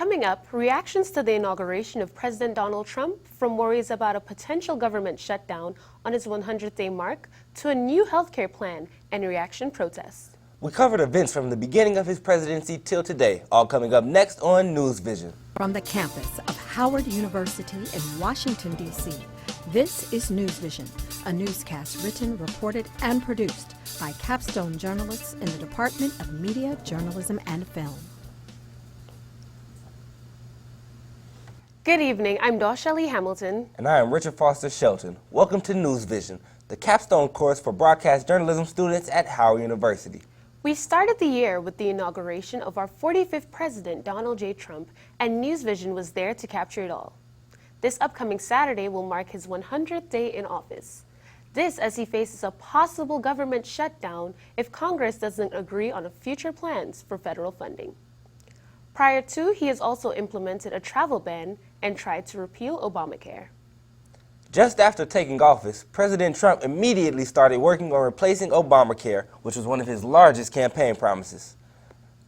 Coming up, reactions to the inauguration of President Donald Trump, from worries about a potential government shutdown on his 100th-day mark to a new healthcare plan and reaction protests. We covered events from the beginning of his presidency till today, all coming up next on NewsVision. From the campus of Howard University in Washington, D.C., this is NewsVision, a newscast written, reported, and produced by Capstone journalists in the Department of Media, Journalism, and Film. Good evening, I'm Dosha Hamilton. And I am Richard Foster Shelton. Welcome to NewsVision, the capstone course for broadcast journalism students at Howard University. We started the year with the inauguration of our 45th president, Donald J. Trump, and NewsVision was there to capture it all. This upcoming Saturday will mark his 100th day in office. This as he faces a possible government shutdown if Congress doesn't agree on future plans for federal funding. Prior to, he has also implemented a travel ban and tried to repeal Obamacare. Just after taking office, President Trump immediately started working on replacing Obamacare, which was one of his largest campaign promises.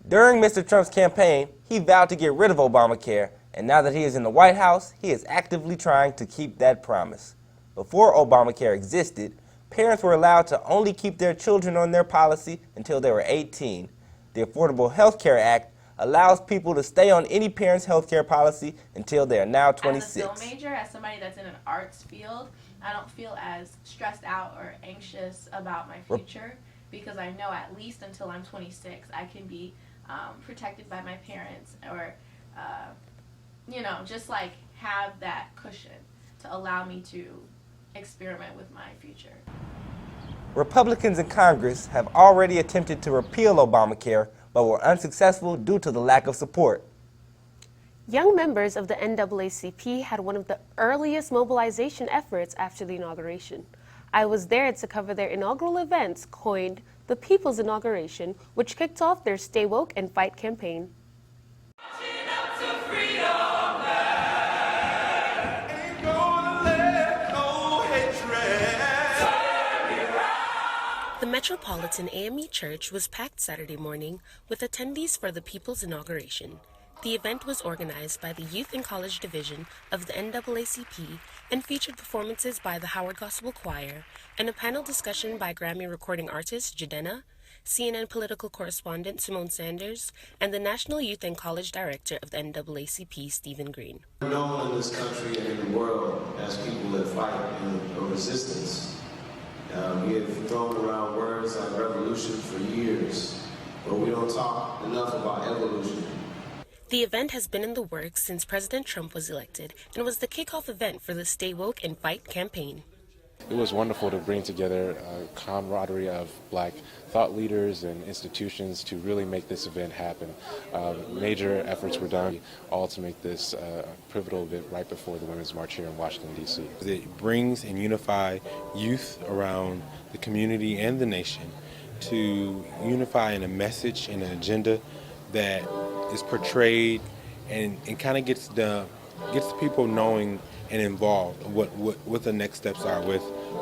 During Mr. Trump's campaign, he vowed to get rid of Obamacare, and now that he is in the White House, he is actively trying to keep that promise. Before Obamacare existed, parents were allowed to only keep their children on their policy until they were 18. The Affordable Health Care Act allows people to stay on any parent's health care policy until they are now 26. As a film major, as somebody that's in an arts field, I don't feel as stressed out or anxious about my future because I know at least until I'm 26 I can be protected by my parents or, just like have that cushion to allow me to experiment with my future. Republicans in Congress have already attempted to repeal Obamacare, but were unsuccessful due to the lack of support. Young members of the NAACP had one of the earliest mobilization efforts after the inauguration. I was there to cover their inaugural events coined the People's Inauguration, which kicked off their Stay Woke and Fight campaign. The Metropolitan AME Church was packed Saturday morning with attendees for the People's Inauguration. The event was organized by the Youth and College Division of the NAACP and featured performances by the Howard Gospel Choir and a panel discussion by Grammy recording artist Jadena, CNN political correspondent Simone Sanders, and the National Youth and College Director of the NAACP, Stephen Green. We're known in this country and in the world as people that fight in resistance. We have thrown around words like revolution for years, but we don't talk enough about evolution. The event has been in the works since President Trump was elected and was the kickoff event for the Stay Woke and Fight campaign. It was wonderful to bring together a camaraderie of black thought leaders and institutions to really make this event happen. Major efforts were done, all to make this a pivotal event right before the Women's March here in Washington, D.C. It brings and unifies youth around the community and the nation to unify in a message and an agenda that is portrayed and kind of gets the people knowing and involved what the next steps are with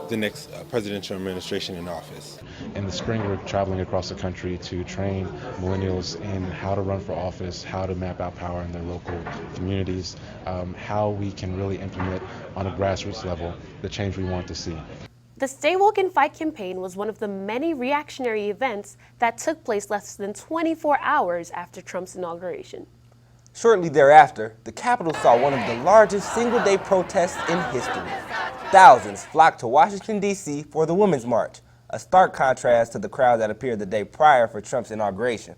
the next presidential administration in office. In the spring, we're traveling across the country to train millennials in how to run for office, how to map out power in their local communities, how we can really implement on a grassroots level the change we want to see. The Stay Woke and Fight campaign was one of the many reactionary events that took place less than 24 hours after Trump's inauguration. Shortly thereafter, the Capitol saw one of the largest single-day protests in history. Thousands flocked to Washington, D.C. for the Women's March, a stark contrast to the crowd that appeared the day prior for Trump's inauguration.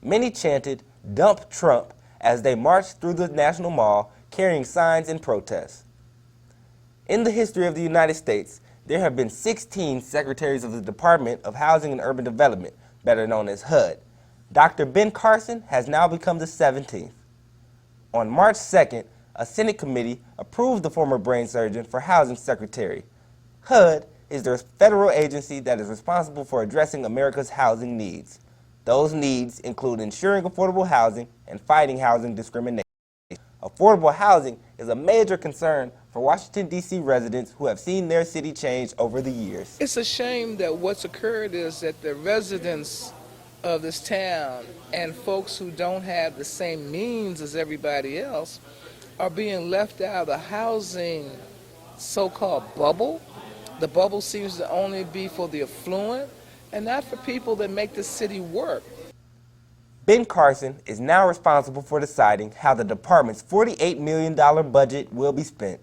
Many chanted, "Dump Trump," as they marched through the National Mall carrying signs in protest. In the history of the United States, there have been 16 secretaries of the Department of Housing and Urban Development, better known as HUD. Dr. Ben Carson has now become the 17th. On March 2nd, a Senate committee approved the former brain surgeon for housing secretary. HUD is the federal agency that is responsible for addressing America's housing needs. Those needs include ensuring affordable housing and fighting housing discrimination. Affordable housing is a major concern for Washington, D.C. residents who have seen their city change over the years. It's a shame that what's occurred is that the residents of this town, and folks who don't have the same means as everybody else are being left out of the housing so-called bubble. The bubble seems to only be for the affluent and not for people that make the city work. Ben Carson is now responsible for deciding how the department's $48 million budget will be spent.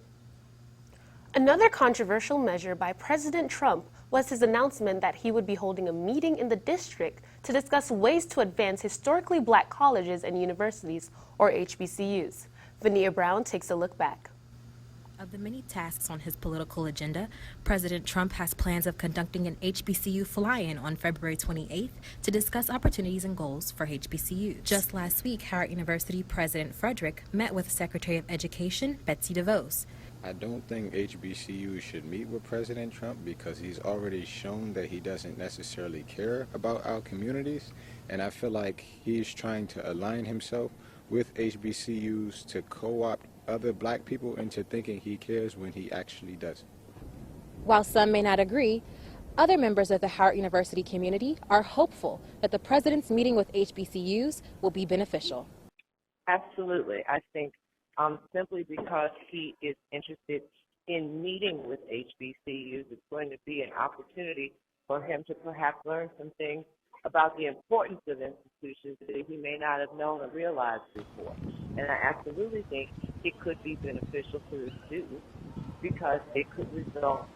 Another controversial measure by President Trump was his announcement that he would be holding a meeting in the district to discuss ways to advance historically black colleges and universities, or HBCUs. Vania Brown takes a look back. Of the many tasks on his political agenda, President Trump has plans of conducting an HBCU fly-in on February 28th to discuss opportunities and goals for HBCUs. Just last week, Howard University President Frederick met with Secretary of Education Betsy DeVos. I don't think HBCU should meet with President Trump because he's already shown that he doesn't necessarily care about our communities, and I feel like he's trying to align himself with HBCUs to co-opt other black people into thinking he cares when he actually doesn't. While some may not agree, other members of the Howard University community are hopeful that the president's meeting with HBCUs will be beneficial. Absolutely. I think simply because he is interested in meeting with HBCUs, it's going to be an opportunity for him to perhaps learn some things about the importance of institutions that he may not have known or realized before. And I absolutely think it could be beneficial to the students because it could result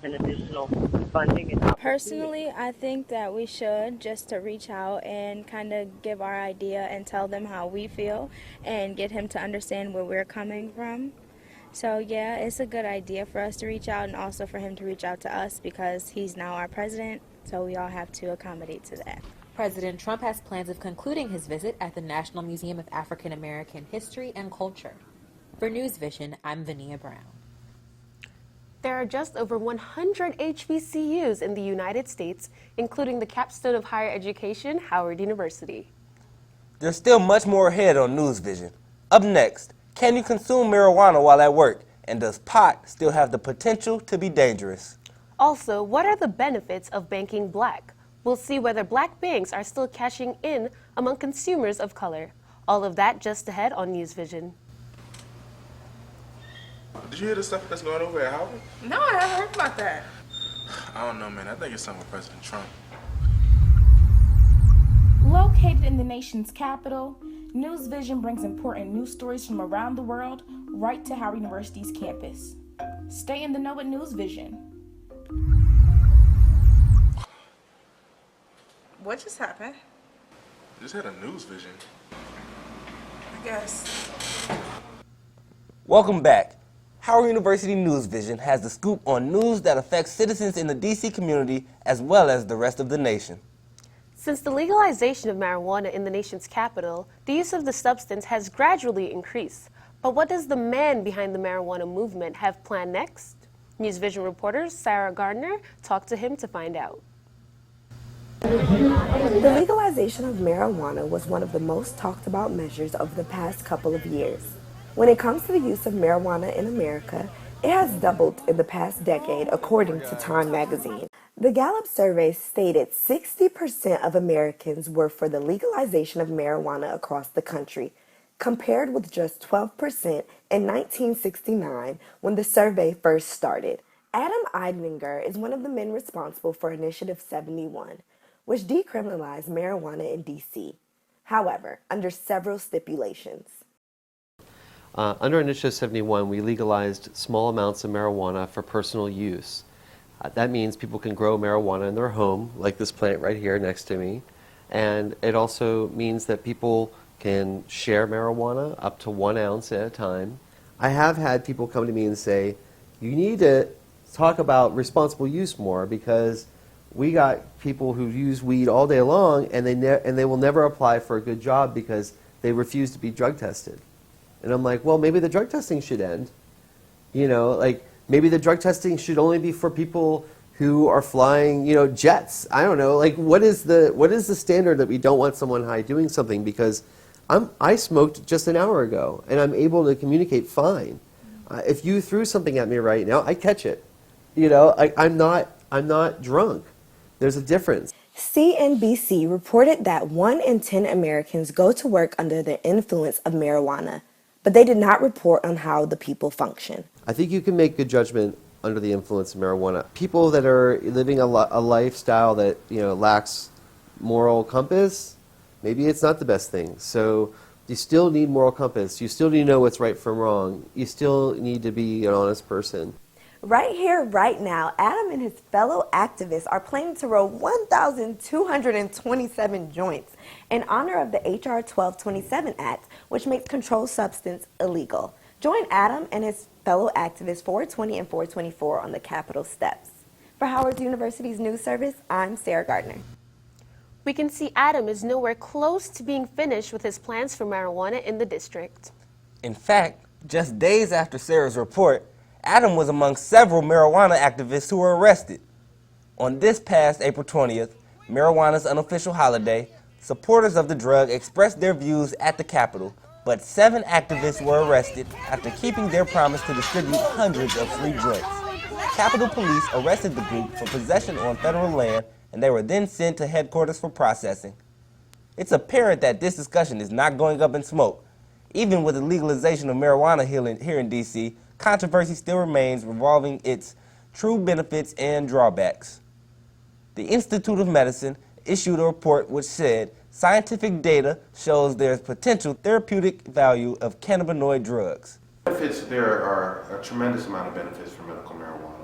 in additional funding and opportunity. Personally, I think that we should, just to reach out and kind of give our idea and tell them how we feel and get him to understand where we're coming from. So yeah, it's a good idea for us to reach out and also for him to reach out to us because he's now our president, so we all have to accommodate to that. President Trump has plans of concluding his visit at the National Museum of African American History and Culture. For NewsVision, I'm Vania Brown. There are just over 100 HBCUs in the United States, including the Capstone of Higher Education, Howard University. There's still much more ahead on NewsVision. Up next, can you consume marijuana while at work? And does pot still have the potential to be dangerous? Also, what are the benefits of banking black? We'll see whether black banks are still cashing in among consumers of color. All of that just ahead on NewsVision. Did you hear the stuff that's going over at Howard? No, I haven't heard about that. I don't know, man. I think it's something with President Trump. Located in the nation's capital, NewsVision brings important news stories from around the world right to Howard University's campus. Stay in the know with NewsVision. What just happened? Just had a NewsVision. I guess. Welcome back. Howard University NewsVision has the scoop on news that affects citizens in the D.C. community as well as the rest of the nation. Since the legalization of marijuana in the nation's capital, the use of the substance has gradually increased. But what does the man behind the marijuana movement have planned next? NewsVision reporter Sarah Gardner talked to him to find out. The legalization of marijuana was one of the most talked about measures over the past couple of years. When it comes to the use of marijuana in America, it has doubled in the past decade, according to Time magazine. The Gallup survey stated 60% of Americans were for the legalization of marijuana across the country, compared with just 12% in 1969 when the survey first started. Adam Eidlinger is one of the men responsible for Initiative 71, which decriminalized marijuana in D.C., however, under several stipulations. Under Initiative 71, we legalized small amounts of marijuana for personal use. That means people can grow marijuana in their home, like this plant right here next to me. And it also means that people can share marijuana up to 1 ounce at a time. I have had people come to me and say, you need to talk about responsible use more because we got people who use weed all day long and they will never apply for a good job because they refuse to be drug tested. And I'm like, well, maybe the drug testing should end. You know, like maybe the drug testing should only be for people who are flying, jets. I don't know. Like, what is the standard that we don't want someone high doing something? Because I smoked just an hour ago, and I'm able to communicate fine. If you threw something at me right now, I catch it. I'm not drunk. There's a difference. CNBC reported that 1 in 10 Americans go to work under the influence of marijuana, but they did not report on how the people function. I think you can make good judgment under the influence of marijuana. People that are living a lifestyle that lacks moral compass, maybe it's not the best thing. So you still need moral compass. You still need to know what's right from wrong. You still need to be an honest person. Right here, right now, Adam and his fellow activists are planning to roll 1,227 joints in honor of the H.R. 1227 Act, which makes controlled substance illegal. Join Adam and his fellow activists 420 and 424 on the Capitol steps. For Howard University's news service, I'm Sarah Gardner. We can see Adam is nowhere close to being finished with his plans for marijuana in the district. In fact, just days after Sarah's report, Adam was among several marijuana activists who were arrested. On this past April 20th, marijuana's unofficial holiday, supporters of the drug expressed their views at the Capitol, but 7 activists were arrested after keeping their promise to distribute hundreds of free joints. Capitol Police arrested the group for possession on federal land, and they were then sent to headquarters for processing. It's apparent that this discussion is not going up in smoke. Even with the legalization of marijuana here in D.C., controversy still remains revolving its true benefits and drawbacks. The Institute of Medicine issued a report which said scientific data shows there's potential therapeutic value of cannabinoid drugs. There are a tremendous amount of benefits for medical marijuana.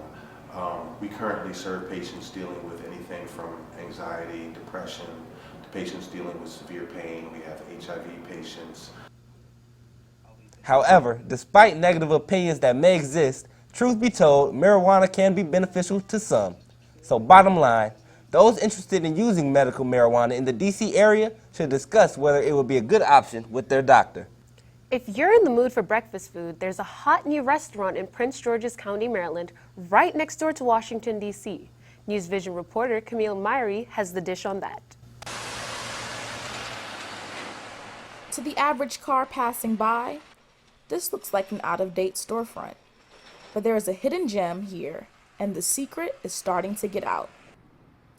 We currently serve patients dealing with anything from anxiety, depression, to patients dealing with severe pain. We have HIV patients. However, despite negative opinions that may exist, truth be told, marijuana can be beneficial to some. So bottom line, those interested in using medical marijuana in the D.C. area should discuss whether it would be a good option with their doctor. If you're in the mood for breakfast food, there's a hot new restaurant in Prince George's County, Maryland, right next door to Washington, D.C. NewsVision reporter Camille Myrie has the dish on that. To the average car passing by, this looks like an out-of-date storefront. But there is a hidden gem here, and the secret is starting to get out.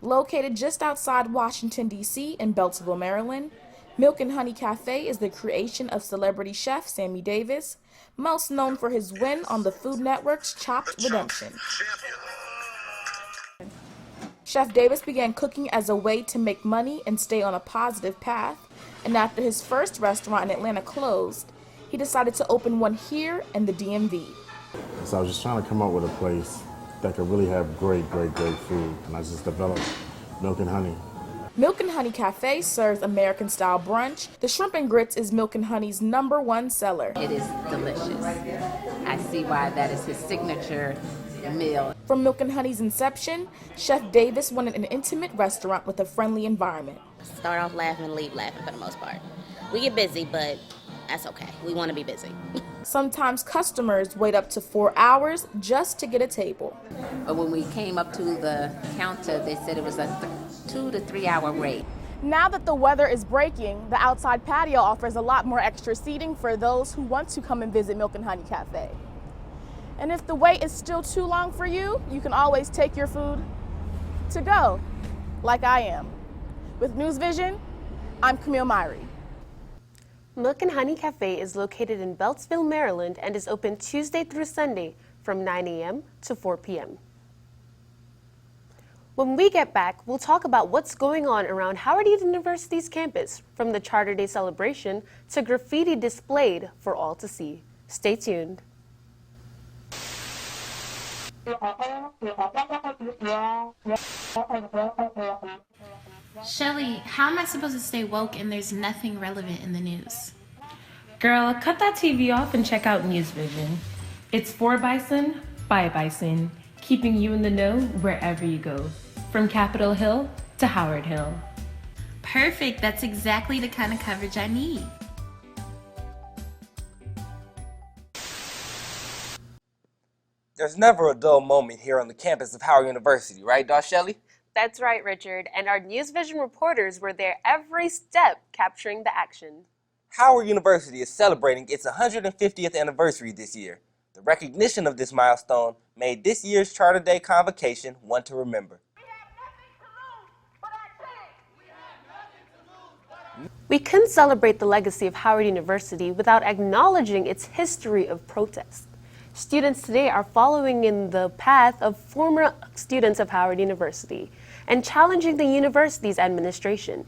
Located just outside Washington, D.C. in Beltsville, Maryland, Milk and Honey Cafe is the creation of celebrity chef Sammy Davis, most known for his win on the Food Network's Chopped Redemption. Chef Davis began cooking as a way to make money and stay on a positive path, and after his first restaurant in Atlanta closed, he decided to open one here in the DMV. So I was just trying to come up with a place that could really have great food, and I just developed Milk and Honey. Milk and Honey Cafe serves American-style brunch. The shrimp and grits is Milk and Honey's #1 seller. It is delicious. I see why that is his signature meal. From Milk and Honey's inception, Chef Davis wanted an intimate restaurant with a friendly environment. Start off laughing and leave laughing for the most part. We get busy, but that's okay. We want to be busy. Sometimes customers wait up to 4 hours just to get a table. But when we came up to the counter, they said it was a 2 to 3 hour wait. Now that the weather is breaking, the outside patio offers a lot more extra seating for those who want to come and visit Milk and Honey Cafe. And if the wait is still too long for you, you can always take your food to go, like I am. With NewsVision, I'm Camille Myrie. Milk and Honey Cafe is located in Beltsville, Maryland, and is open Tuesday through Sunday from 9 a.m. to 4 p.m. When we get back, we'll talk about what's going on around Howard University's campus, from the Charter Day celebration to graffiti displayed for all to see. Stay tuned. Shelly, how am I supposed to stay woke and there's nothing relevant in the news? Girl, cut that TV off and check out NewsVision. It's for Bison, by Bison, keeping you in the know wherever you go, from Capitol Hill to Howard Hill. Perfect, that's exactly the kind of coverage I need. There's never a dull moment here on the campus of Howard University, right, Darshelley? That's right, Richard, and our NewsVision reporters were there every step capturing the action. Howard University is celebrating its 150th anniversary this year. The recognition of this milestone made this year's Charter Day convocation one to remember. We couldn't celebrate the legacy of Howard University without acknowledging its history of protest. Students today are following in the path of former students of Howard University and challenging the university's administration.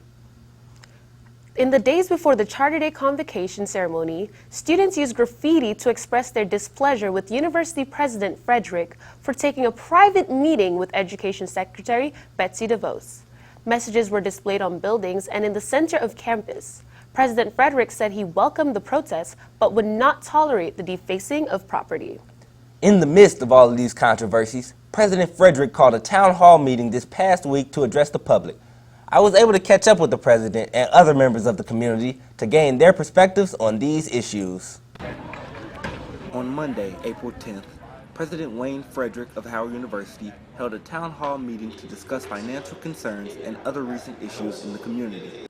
In the days before the Charter Day convocation ceremony, students used graffiti to express their displeasure with University President Frederick for taking a private meeting with Education Secretary Betsy DeVos. Messages were displayed on buildings and in the center of campus. President Frederick said he welcomed the protests but would not tolerate the defacing of property. In the midst of all of these controversies, President Frederick called a town hall meeting this past week to address the public. I was able to catch up with the president and other members of the community to gain their perspectives on these issues. On Monday, April 10th, President Wayne Frederick of Howard University held a town hall meeting to discuss financial concerns and other recent issues in the community.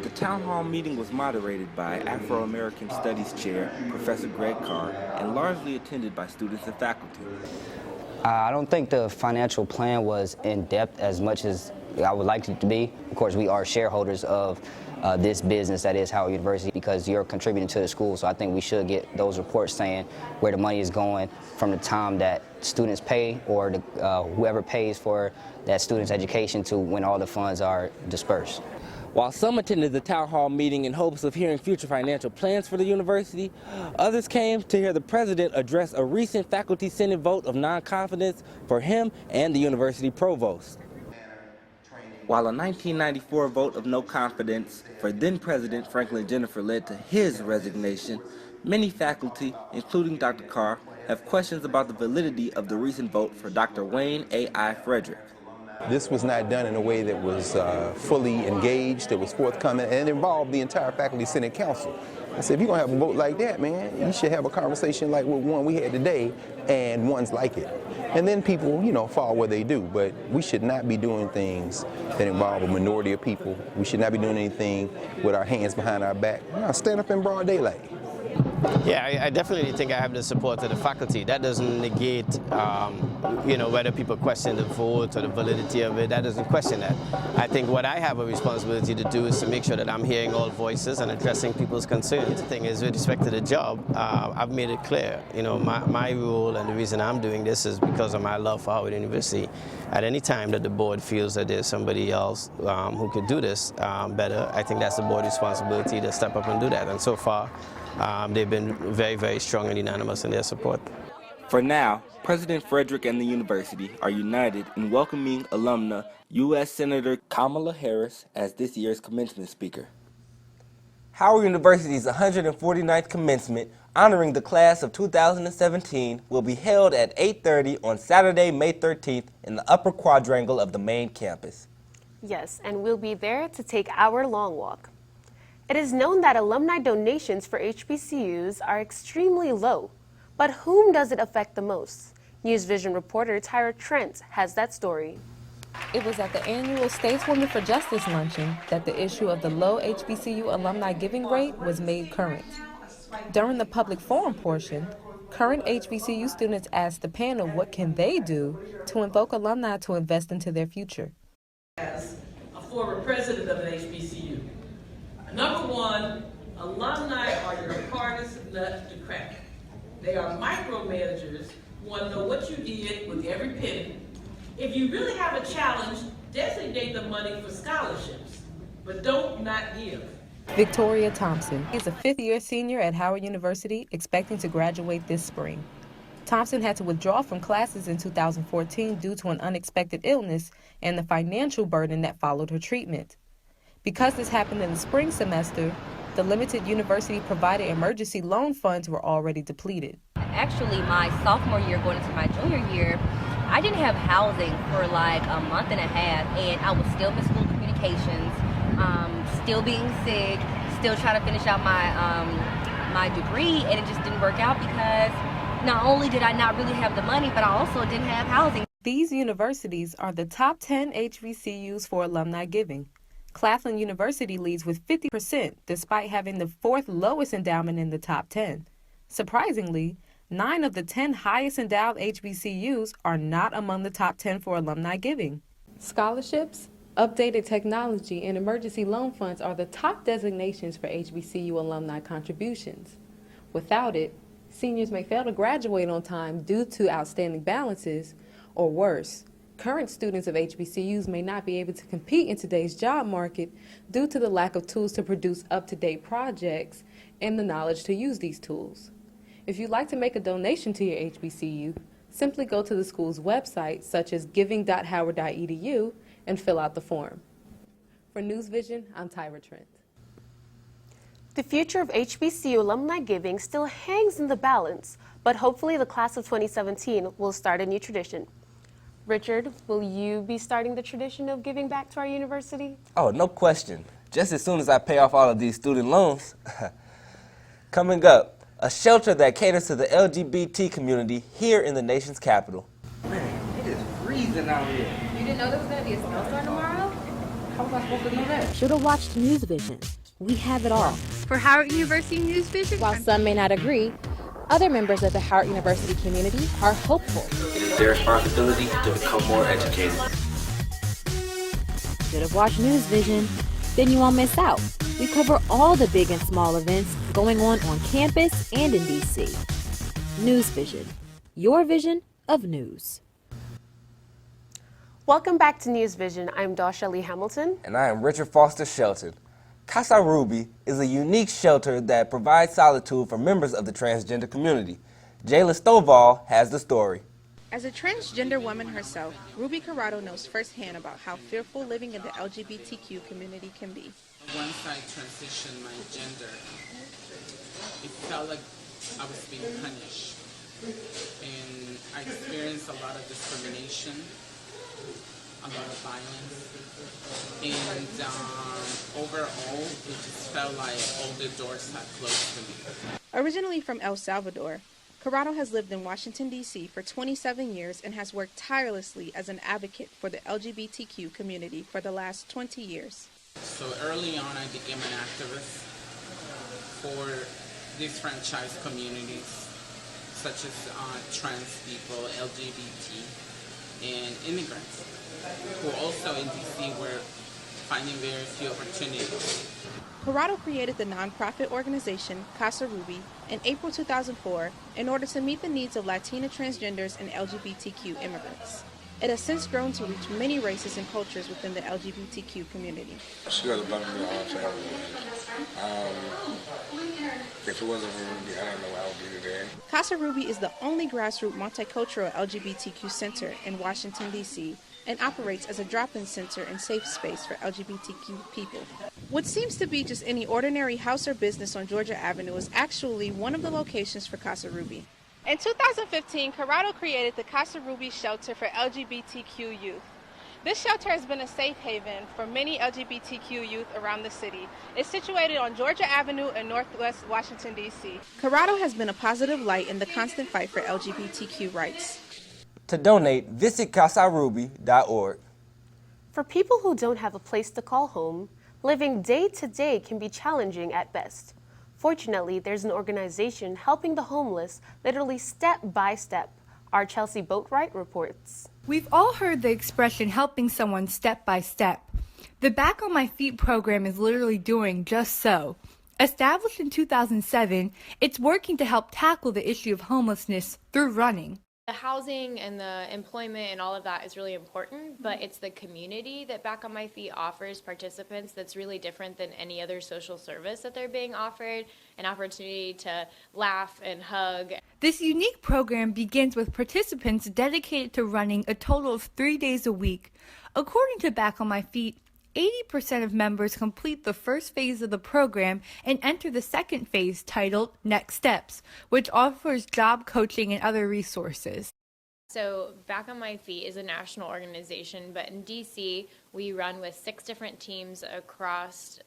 The town hall meeting was moderated by Afro-American Studies Chair, Professor Greg Carr, and largely attended by students and faculty. I don't think the financial plan was in depth as much as I would like it to be. Of course, we are shareholders of this business that is Howard University because you're contributing to the school. So I think we should get those reports saying where the money is going from the time that students pay or whoever pays for that student's education to when all the funds are dispersed. While some attended the town hall meeting in hopes of hearing future financial plans for the university, others came to hear the president address a recent faculty senate vote of non-confidence for him and the university provost. While a 1994 vote of no confidence for then-President Franklin Jennifer led to his resignation, many faculty, including Dr. Carr, have questions about the validity of the recent vote for Dr. Wayne A.I. Frederick. This was not done in a way that was fully engaged, that was forthcoming, and it involved the entire Faculty Senate Council. I said, if you're going to have a vote like that, man, you should have a conversation like what one we had today and ones like it. And then people, fall where they do. But we should not be doing things that involve a minority of people. We should not be doing anything with our hands behind our back. Stand up in broad daylight. Yeah, I definitely think I have the support of the faculty. That doesn't negate, whether people question the vote or the validity of it. That doesn't question that. I think what I have a responsibility to do is to make sure that I'm hearing all voices and addressing people's concerns. The thing is, with respect to the job, I've made it clear. My role and the reason I'm doing this is because of my love for Howard University. At any time that the board feels that there's somebody else who could do this better, I think that's the board's responsibility to step up and do that. And so far, they've been very, very strong and unanimous in their support. For now, President Frederick and the university are united in welcoming alumna U.S. Senator Kamala Harris as this year's commencement speaker. Howard University's 149th commencement, honoring the class of 2017, will be held at 8:30 on Saturday, May 13th in the upper quadrangle of the main campus. Yes, and we'll be there to take our long walk. It is known that alumni donations for HBCUs are extremely low, but whom does it affect the most? NewsVision reporter Tyra Trent has that story. It was at the annual Stateswomen for Justice luncheon that the issue of the low HBCU alumni giving rate was made current. During the public forum portion, current HBCU students asked the panel what can they do to invoke alumni to invest into their future. As a former president of an HBCU, number one, alumni are your hardest nut to crack. They are micromanagers who want to know what you did with every penny. If you really have a challenge, designate the money for scholarships, but don't not give. Victoria Thompson is a fifth-year senior at Howard University, expecting to graduate this spring. Thompson had to withdraw from classes in 2014 due to an unexpected illness and the financial burden that followed her treatment. Because this happened in the spring semester, the limited university-provided emergency loan funds were already depleted. Actually, my sophomore year going into my junior year, I didn't have housing for like a month and a half, and I was still in school communications, still being sick, still trying to finish out my degree, and it just didn't work out because not only did I not really have the money, but I also didn't have housing. These universities are the top 10 HBCUs for alumni giving. Claflin University leads with 50% despite having the fourth lowest endowment in the top 10. Surprisingly, 9 of the 10 highest endowed HBCUs are not among the top 10 for alumni giving. Scholarships, Updated technology and emergency loan funds are the top designations for HBCU alumni contributions. Without it, seniors may fail to graduate on time due to outstanding balances, or worse, current students of HBCUs may not be able to compete in today's job market due to the lack of tools to produce up-to-date projects and the knowledge to use these tools. If you'd like to make a donation to your HBCU, simply go to the school's website, such as giving.howard.edu, and fill out the form. For NewsVision, I'm Tyra Trent. The future of HBCU alumni giving still hangs in the balance, but hopefully the class of 2017 will start a new tradition. Richard, will you be starting the tradition of giving back to our university? Oh, no question. Just as soon as I pay off all of these student loans. Coming up, a shelter that caters to the LGBT community here in the nation's capital. Man, it is freezing out here. You didn't know there was going to be a snowstorm tomorrow? How was I supposed to know that? Should have watched NewsVision. We have it all. For Howard University NewsVision, While some may not agree, other members of the Howard University community are hopeful. It is their responsibility to become more educated. Should have watched NewsVision. Then you won't miss out. We cover all the big and small events going on campus and in DC. NewsVision, your vision of news. Welcome back to NewsVision. I'm Dasha Lee Hamilton. And I am Richard Foster Shelton. Casa Ruby is a unique shelter that provides solitude for members of the transgender community. Jayla Stovall has the story. As a transgender woman herself, Ruby Corrado knows firsthand about how fearful living in the LGBTQ community can be. Once I transitioned my gender, it felt like I was being punished. And I experienced a lot of discrimination, a lot of violence. And overall, it just felt like all the doors had closed to me. Originally from El Salvador, Corrado has lived in Washington, D.C. for 27 years and has worked tirelessly as an advocate for the LGBTQ community for the last 20 years. So early on, I became an activist for disfranchised communities, such as trans people, LGBT, and immigrants, who also in D.C. were finding very few opportunities. Corrado created the nonprofit organization Casa Ruby in April 2004 in order to meet the needs of Latina transgenders and LGBTQ immigrants. It has since grown to reach many races and cultures within the LGBTQ community. She goes above and beyond for everyone. If it wasn't for Ruby, I don't know where I would be today. Casa Ruby is the only grassroots multicultural LGBTQ center in Washington, D.C., and operates as a drop-in center and safe space for LGBTQ people. What seems to be just any ordinary house or business on Georgia Avenue is actually one of the locations for Casa Ruby. In 2015, Corrado created the Casa Ruby Shelter for LGBTQ youth. This shelter has been a safe haven for many LGBTQ youth around the city. It's situated on Georgia Avenue in Northwest Washington, D.C. Corrado has been a positive light in the constant fight for LGBTQ rights. To donate, visit casaruby.org. For people who don't have a place to call home, living day to day can be challenging at best. Fortunately, there's an organization helping the homeless literally step by step. Our Chelsea Boatwright reports. We've all heard the expression helping someone step by step. The Back on My Feet program is literally doing just so. Established in 2007, it's working to help tackle the issue of homelessness through running. The housing and the employment and all of that is really important, but it's the community that Back on My Feet offers participants that's really different than any other social service that they're being offered, an opportunity to laugh and hug. This unique program begins with participants dedicated to running a total of 3 days a week. According to Back on My Feet, 80% of members complete the first phase of the program and enter the second phase titled Next Steps, which offers job coaching and other resources. So Back on My Feet is a national organization, but in DC, we run with 6 different teams across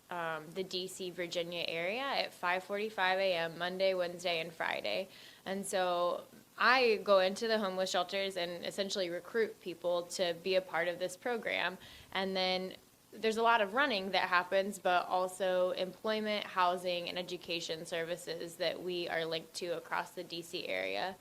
the DC, Virginia area at 5:45 a.m. Monday, Wednesday, and Friday. And so I go into the homeless shelters and essentially recruit people to be a part of this program. And then there's a lot of running that happens, but also employment, housing, and education services that we are linked to across the DC area.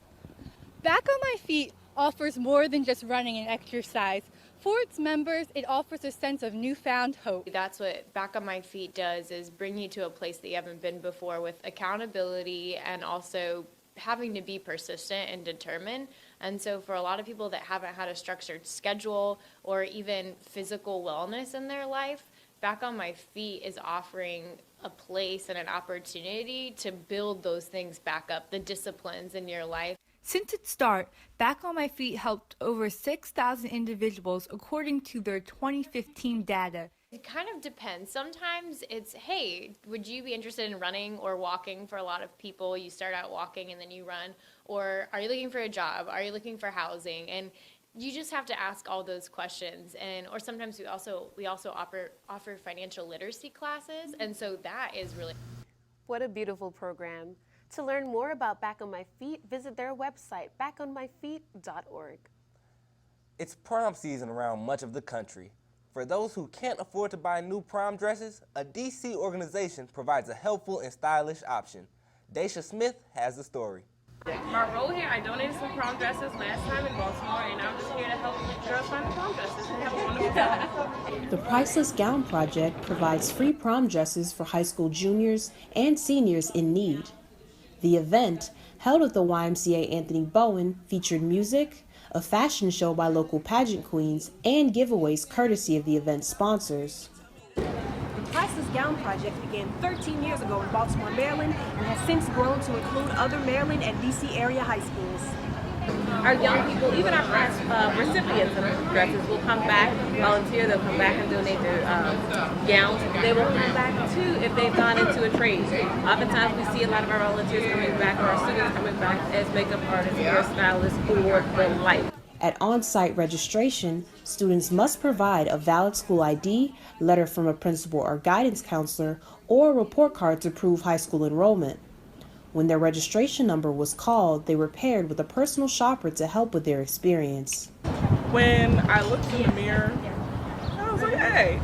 Back on My Feet offers more than just running and exercise. For its members, it offers a sense of newfound hope. That's what Back on My Feet does, is bring you to a place that you haven't been before with accountability and also having to be persistent and determined. And so for a lot of people that haven't had a structured schedule or even physical wellness in their life, Back on My Feet is offering a place and an opportunity to build those things back up, the disciplines in your life. Since its start, Back on My Feet helped over 6,000 individuals according to their 2015 data. It kind of depends. Sometimes it's, hey, would you be interested in running or walking? For a lot of people, you start out walking and then you run. Or are you looking for a job? Are you looking for housing? And you just have to ask all those questions. And or sometimes we also offer financial literacy classes, and so that is really. What a beautiful program. To learn more about Back on My Feet, visit their website, backonmyfeet.org. It's prom season around much of the country. For those who can't afford to buy new prom dresses, a DC organization provides a helpful and stylish option. Daisha Smith has the story. My role here, I donated some prom dresses last time in Baltimore, and I'm just here to help girls find the prom dresses and have a wonderful time. The Priceless Gown Project provides free prom dresses for high school juniors and seniors in need. The event, held at the YMCA Anthony Bowen, featured music, a fashion show by local pageant queens, and giveaways courtesy of the event's sponsors. The Priceless Gown Project began 13 years ago in Baltimore, Maryland, and has since grown to include other Maryland and DC area high schools. Our young people, even our past recipients of dresses, will come back, volunteer, they'll come back and donate their gowns. They will come back too if they've gone into a trade. Oftentimes we see a lot of our volunteers coming back, or our students coming back as makeup artists, hairstylists for the life. At on-site registration, students must provide a valid school ID, letter from a principal or guidance counselor, or a report card to prove high school enrollment. When their registration number was called, they were paired with a personal shopper to help with their experience. When I looked in the mirror, I was like, hey.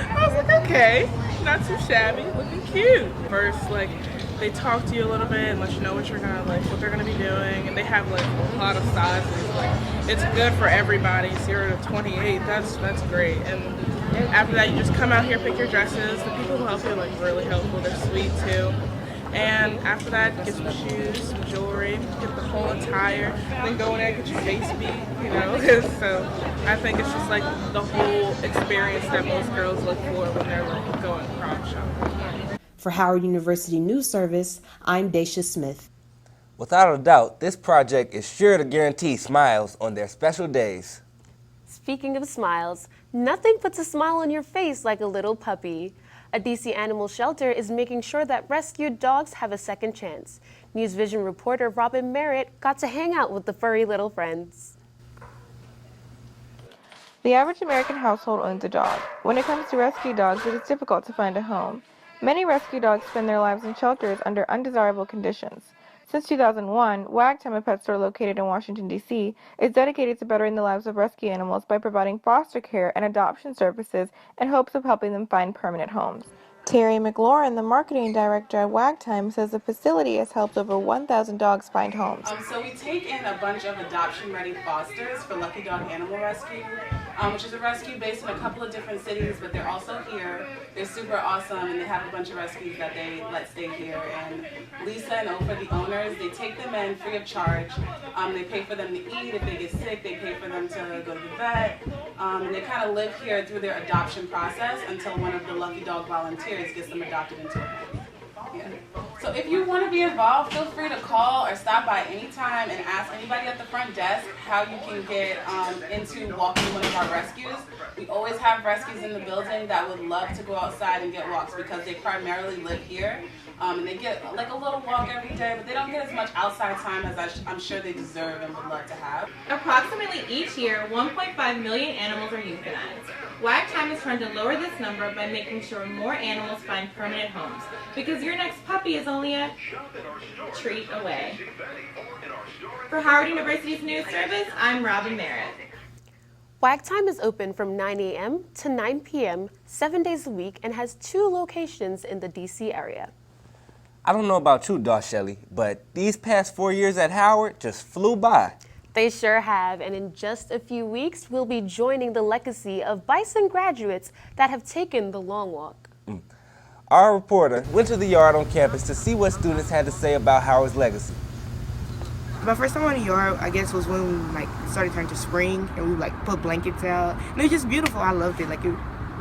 I was like, okay, not too shabby, looking cute. First, they talk to you a little bit and let you know what they're gonna be doing, and they have a lot of sizes. It's good for everybody, 0 to 28. That's great. And after that, you just come out here, pick your dresses. The people who help you are really helpful. They're sweet too. And after that, get some shoes, some jewelry, get the whole attire, then go in there and get your face beat, So I think it's just the whole experience that most girls look for when they're going prom shopping. For Howard University News Service, I'm Daisha Smith. Without a doubt, this project is sure to guarantee smiles on their special days. Speaking of smiles, nothing puts a smile on your face like a little puppy. A DC animal shelter is making sure that rescued dogs have a second chance. NewsVision reporter Robin Merritt got to hang out with the furry little friends. The average American household owns a dog. When it comes to rescue dogs, it is difficult to find a home. Many rescue dogs spend their lives in shelters under undesirable conditions. Since 2001, Wagtime, a pet store located in Washington, D.C., is dedicated to bettering the lives of rescue animals by providing foster care and adoption services in hopes of helping them find permanent homes. Terry McLaurin, the marketing director at Wagtime, says the facility has helped over 1,000 dogs find homes. So we take in a bunch of adoption-ready fosters for Lucky Dog Animal Rescue, which is a rescue based in a couple of different cities, but they're also here. They're super awesome, and they have a bunch of rescues that they let stay here. And Lisa and Oprah, the owners, they take them in free of charge. They pay for them to eat. If they get sick, they pay for them to go to the vet. And they kind of live here through their adoption process until one of the Lucky Dog volunteers gets them adopted into a home. Yeah. So if you want to be involved, feel free to call or stop by anytime and ask anybody at the front desk how you can get into walking one of our rescues. We always have rescues in the building that would love to go outside and get walks because they primarily live here. And they get a little walk every day, but they don't get as much outside time as I'm sure they deserve and would love to have. Approximately each year, 1.5 million animals are euthanized. Wagtime is trying to lower this number by making sure more animals find permanent homes, because your next puppy is only a treat away. For Howard University's News Service, I'm Robin Merritt. Wagtime is open from 9 a.m. to 9 p.m. 7 days a week and has 2 locations in the DC area. I don't know about you, Shelly, but these past 4 years at Howard just flew by. They sure have, and in just a few weeks, we'll be joining the legacy of Bison graduates that have taken the long walk. Our reporter went to the yard on campus to see what students had to say about Howard's legacy. My first time on the yard, I guess, was when we started turning to spring and we put blankets out. And it was just beautiful. I loved it. It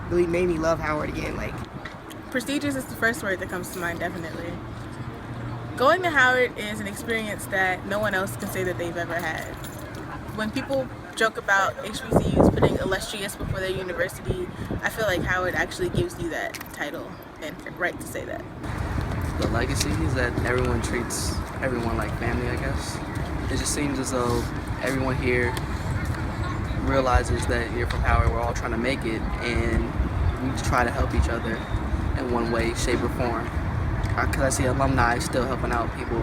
really made me love Howard again. Prestigious is the first word that comes to mind, definitely. Going to Howard is an experience that no one else can say that they've ever had. When people joke about HBCUs putting illustrious before their university, I feel like Howard actually gives you that title and right to say that. The legacy is that everyone treats everyone like family, I guess. It just seems as though everyone here realizes that you're from Howard, we're all trying to make it, and we try to help each other in one way, shape, or form. Because I see alumni still helping out people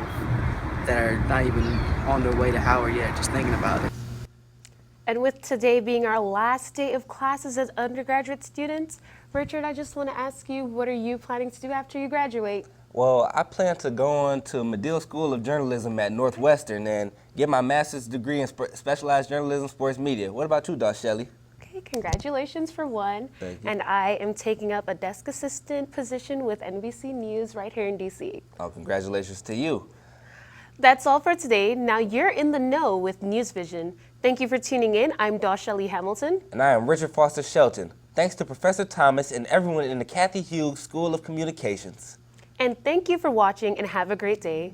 that are not even on their way to Howard yet, just thinking about it. And with today being our last day of classes as undergraduate students, Richard, I just want to ask you, what are you planning to do after you graduate? Well, I plan to go on to Medill School of Journalism at Northwestern and get my master's degree in specialized journalism, sports media. What about you, Shelly? Okay, congratulations for one. Thank you. And I am taking up a desk assistant position with NBC News right here in DC. Oh, congratulations to you. That's all for today. Now you're in the know with NewsVision. Thank you for tuning in. I'm Shelly Hamilton. And I am Richard Foster Shelton. Thanks to Professor Thomas and everyone in the Kathy Hughes School of Communications. And thank you for watching and have a great day.